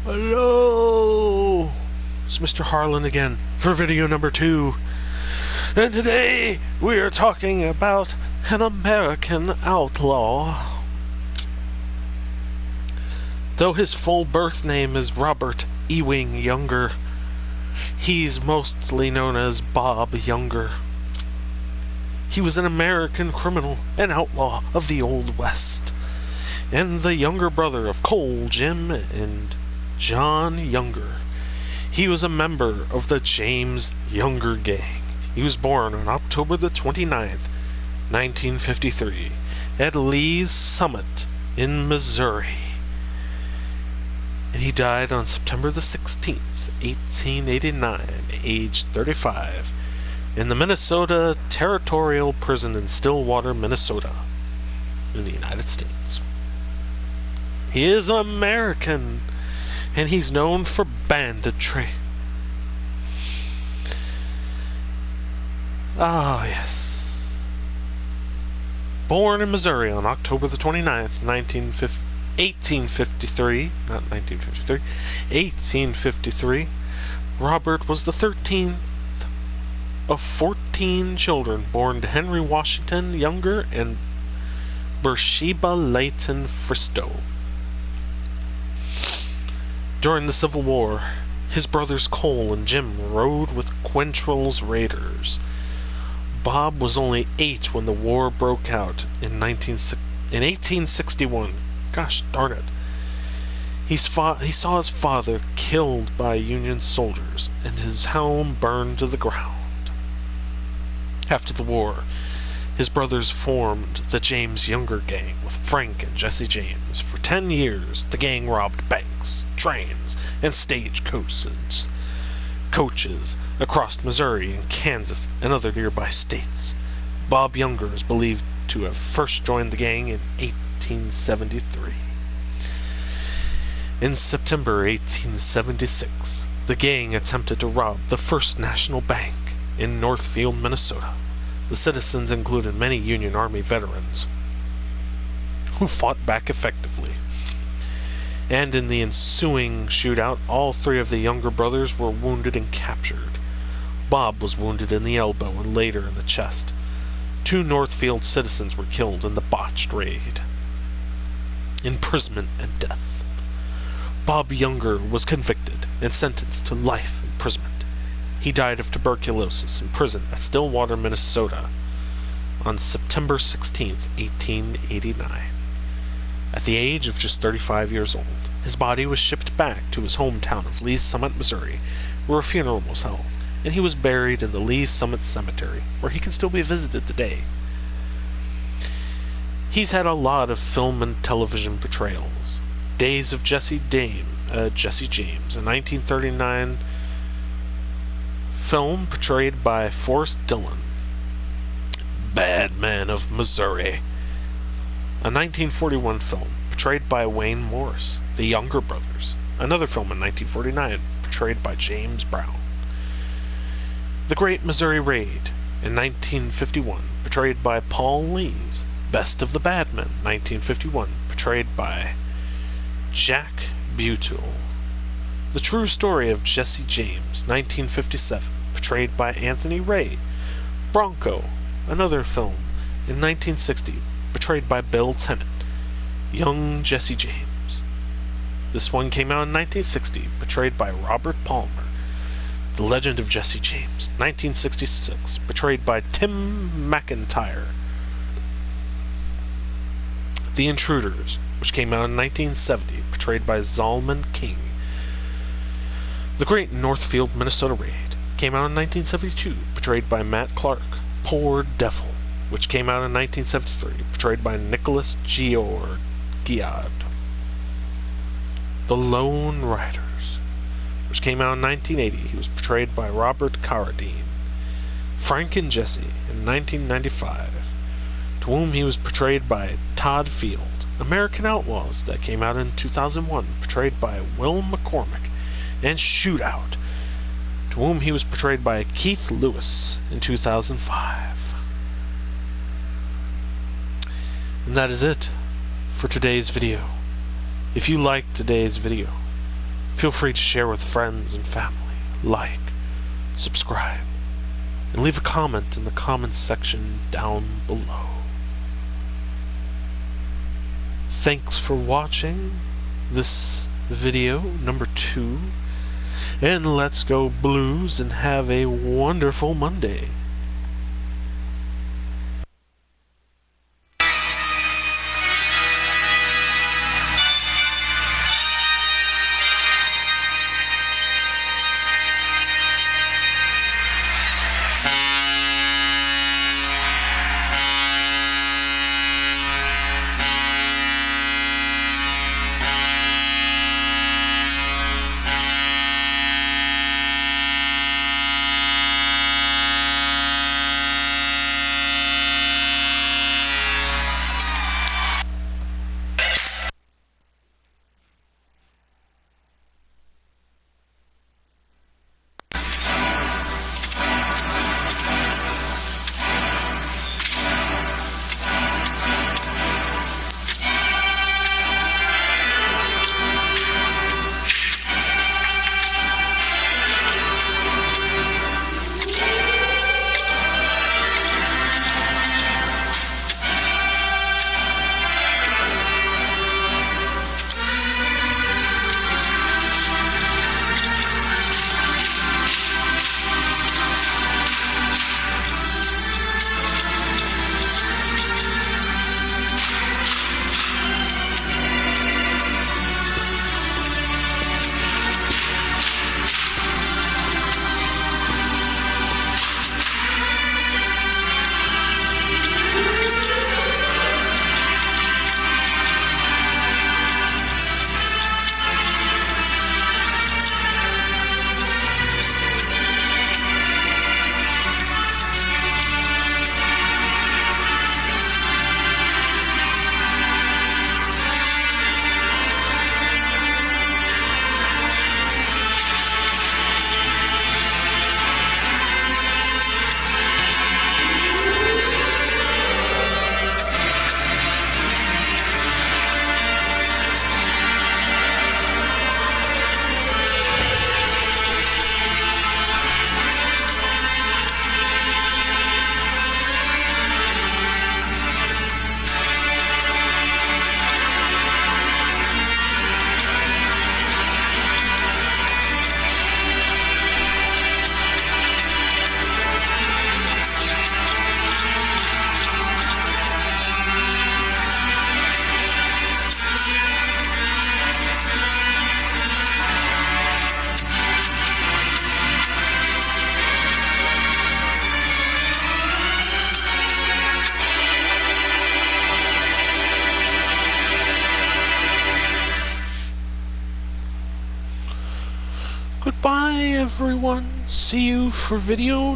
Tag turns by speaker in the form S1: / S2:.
S1: Hello! It's Mr.Harland again for video number 2. And today we are talking about an American outlaw. Though his full birth name is Robert Ewing Younger, he's mostly known as Bob Younger. He was an American criminal and outlaw of the Old West, and the younger brother of Cole, Jim, and John Younger. He was a member of the James Younger gang. He was born on October the 29th, 1953, at Lee's Summit in Missouri. And he died on September the 16th, 1889, aged 35, in the Minnesota Territorial Prison in Stillwater, Minnesota, in the United States. He is American, and he's known for banditry. Ah, yes. Born in Missouri on October the 29th, 1853, Robert was the 13th of 14 children born to Henry Washington Younger and Beersheba Layton Fristow. During the Civil War, his brothers Cole and Jim rode with Quantrill's raiders. Bob was only 8 when the war broke out in 1861. Gosh darn it. He saw his father killed by Union soldiers and his home burned to the ground. After the war, his brothers formed the James Younger gang with Frank and Jesse James. For 10 years, the gang robbed banks, trains, and stagecoaches across Missouri and Kansas and other nearby states. Bob Younger is believed to have first joined the gang in 1873. In September 1876, the gang attempted to rob the First National Bank in Northfield, Minnesota. The citizens included many Union Army veterans who fought back effectively. And in the ensuing shootout, all 3 of the Younger brothers were wounded and captured. Bob was wounded in the elbow and later in the chest. 2 Northfield citizens were killed in the botched raid. Imprisonment and death. Bob Younger was convicted and sentenced to life imprisonment. He died of tuberculosis in prison at Stillwater, Minnesota on September 16, 1889. At the age of just 35 years old, his body was shipped back to his hometown of Lee's Summit, Missouri, where a funeral was held, and he was buried in the Lee's Summit Cemetery, where he can still be visited today. He's had a lot of film and television portrayals. Days of Jesse James, a 1939 film portrayed by Forrest Dillon. Bad Man of Missouri, a 1941 film portrayed by Wayne Morris, The Younger Brothers. Another film in 1949 portrayed by James Brown. The Great Missouri Raid in 1951 portrayed by Paul Lees. Best of the Bad Men, 1951, portrayed by Jack Butel. The True Story of Jesse James, 1957, portrayed by Anthony Ray. Bronco, another film, in 1960, portrayed by Bill Tennant. Young Jesse James. This one came out in 1960, portrayed by Robert Palmer. The Legend of Jesse James, 1966, portrayed by Tim McIntyre. The Intruders, which came out in 1970, portrayed by Zalman King. The Great Northfield, Minnesota Raid came out in 1972, portrayed by Matt Clark. Poor Devil, which came out in 1973, portrayed by Nicholas Georgiad. The Lone Riders, which came out in 1980, he was portrayed by Robert Carradine. Frank and Jesse in 1995, to whom he was portrayed by Todd Field. American Outlaws, that came out in 2001, portrayed by Will McCormick. And Shootout, to whom he was portrayed by Keith Lewis in 2005. And that is it for today's video. If you liked today's video, Feel free to share with friends and family, like, subscribe, and leave a comment in the comments section down below. Thanks for watching this video number 2, and let's go Blues and have a wonderful Monday. Goodbye, everyone. See you for video